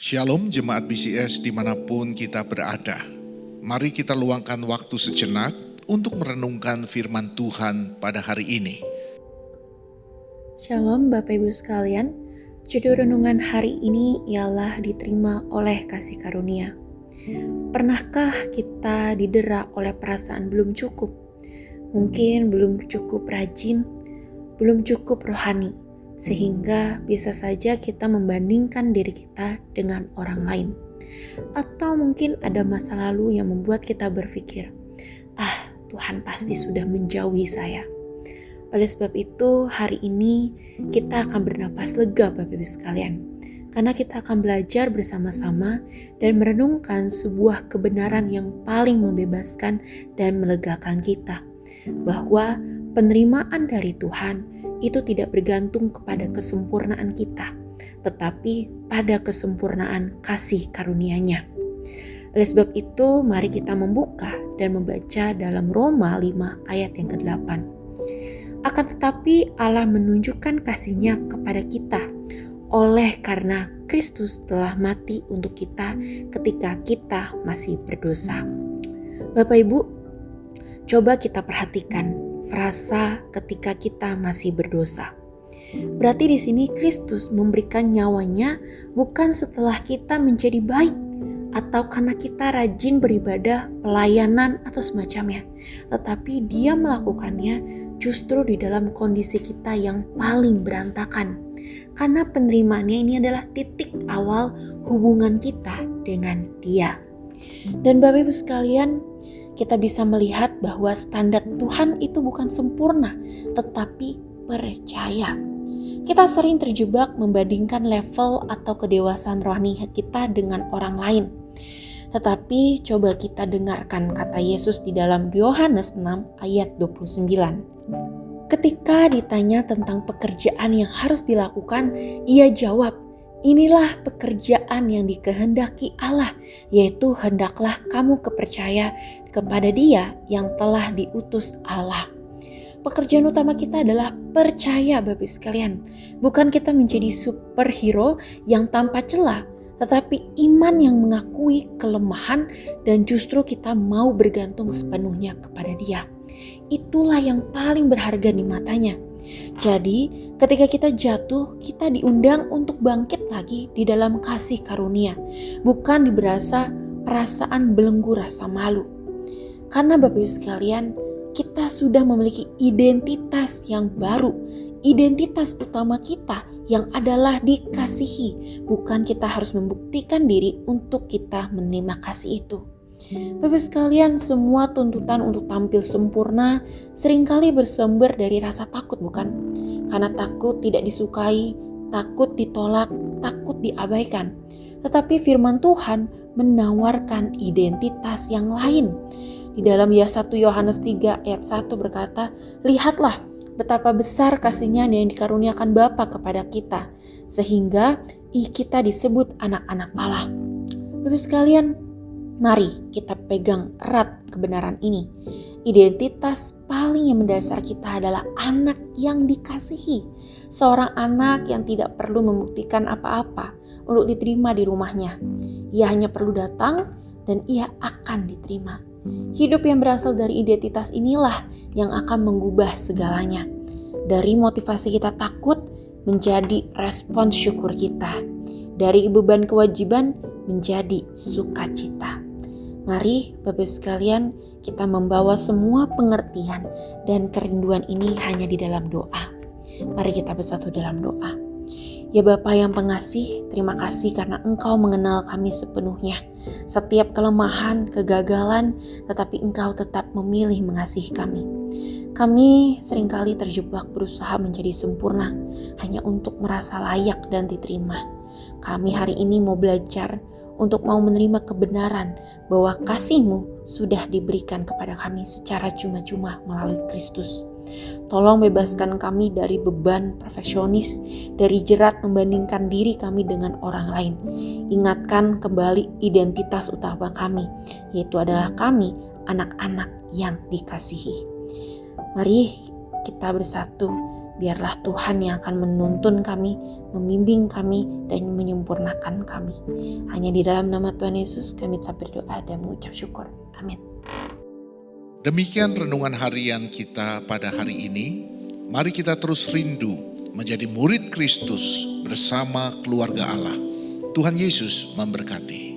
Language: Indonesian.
Shalom jemaat BCS dimanapun kita berada. Mari kita luangkan waktu sejenak untuk merenungkan firman Tuhan pada hari ini. Shalom Bapak Ibu sekalian, judul renungan hari ini ialah diterima oleh kasih karunia. Pernahkah kita didera oleh perasaan belum cukup? Mungkin belum cukup rajin, belum cukup rohani, sehingga bisa saja kita membandingkan diri kita dengan orang lain. Atau mungkin ada masa lalu yang membuat kita berpikir, Tuhan pasti sudah menjauhi saya. Oleh sebab itu, hari ini kita akan bernapas lega Bapak Ibu sekalian. Karena kita akan belajar bersama-sama dan merenungkan sebuah kebenaran yang paling membebaskan dan melegakan kita. Bahwa penerimaan dari Tuhan itu tidak bergantung kepada kesempurnaan kita, tetapi pada kesempurnaan kasih karunia-Nya. Oleh sebab itu, mari kita membuka dan membaca dalam Roma 5 ayat yang ke-8. Akan tetapi Allah menunjukkan kasih-Nya kepada kita oleh karena Kristus telah mati untuk kita ketika kita masih berdosa. Bapak Ibu, coba kita perhatikan frasa ketika kita masih berdosa. Berarti di sini Kristus memberikan nyawanya bukan setelah kita menjadi baik atau karena kita rajin beribadah, pelayanan atau semacamnya, tetapi Dia melakukannya justru di dalam kondisi kita yang paling berantakan. Karena penerimaannya ini adalah titik awal hubungan kita dengan Dia. Dan Bapak Ibu sekalian, kita bisa melihat bahwa standar Tuhan itu bukan sempurna, tetapi percaya. Kita sering terjebak membandingkan level atau kedewasaan rohani kita dengan orang lain. Tetapi coba kita dengarkan kata Yesus di dalam Yohanes 6 ayat 29. Ketika ditanya tentang pekerjaan yang harus dilakukan, Ia jawab, "Inilah pekerjaan yang dikehendaki Allah, yaitu hendaklah kamu percaya kepada Dia yang telah diutus Allah." Pekerjaan utama kita adalah percaya Bapak sekalian. Bukan kita menjadi superhero yang tanpa celah, tetapi iman yang mengakui kelemahan dan justru kita mau bergantung sepenuhnya kepada Dia. Itulah yang paling berharga di matanya. Jadi ketika kita jatuh, kita diundang untuk bangkit lagi di dalam kasih karunia, bukan diberasa perasaan belenggu rasa malu. Karena Bapak Ibu sekalian, kita sudah memiliki identitas yang baru. Identitas utama kita yang adalah dikasihi, bukan kita harus membuktikan diri untuk kita menerima kasih itu. Bapak sekalian, semua tuntutan untuk tampil sempurna seringkali bersumber dari rasa takut, bukan? Karena takut tidak disukai, takut ditolak, takut diabaikan. Tetapi firman Tuhan menawarkan identitas yang lain. Di dalam 1 Yohanes 3 ayat 1 berkata, "Lihatlah betapa besar kasih-Nya yang dikaruniakan Bapa kepada kita, sehingga kita disebut anak-anak Allah." Bapak sekalian, mari kita pegang erat kebenaran ini. Identitas paling yang mendasar kita adalah anak yang dikasihi. Seorang anak yang tidak perlu membuktikan apa-apa untuk diterima di rumahnya. Ia hanya perlu datang dan ia akan diterima. Hidup yang berasal dari identitas inilah yang akan mengubah segalanya. Dari motivasi kita takut menjadi respons syukur kita. Dari beban kewajiban menjadi sukacita. Mari Bapak sekalian, kita membawa semua pengertian dan kerinduan ini hanya di dalam doa. Mari kita bersatu dalam doa. Ya Bapa yang pengasih, terima kasih karena Engkau mengenal kami sepenuhnya. Setiap kelemahan, kegagalan, tetapi Engkau tetap memilih mengasihi kami. Kami seringkali terjebak berusaha menjadi sempurna, hanya untuk merasa layak dan diterima. Kami hari ini mau belajar untuk mau menerima kebenaran bahwa kasih-Mu sudah diberikan kepada kami secara cuma-cuma melalui Kristus. Tolong bebaskan kami dari beban perfeksionis, dari jerat membandingkan diri kami dengan orang lain. Ingatkan kembali identitas utama kami, yaitu adalah kami anak-anak yang dikasihi. Mari kita bersatu biarlah Tuhan yang akan menuntun kami, membimbing kami, dan menyempurnakan kami. Hanya di dalam nama Tuhan Yesus kami telah berdoa dan mengucap syukur. Amin. Demikian renungan harian kita pada hari ini. Mari kita terus rindu menjadi murid Kristus bersama keluarga Allah. Tuhan Yesus memberkati.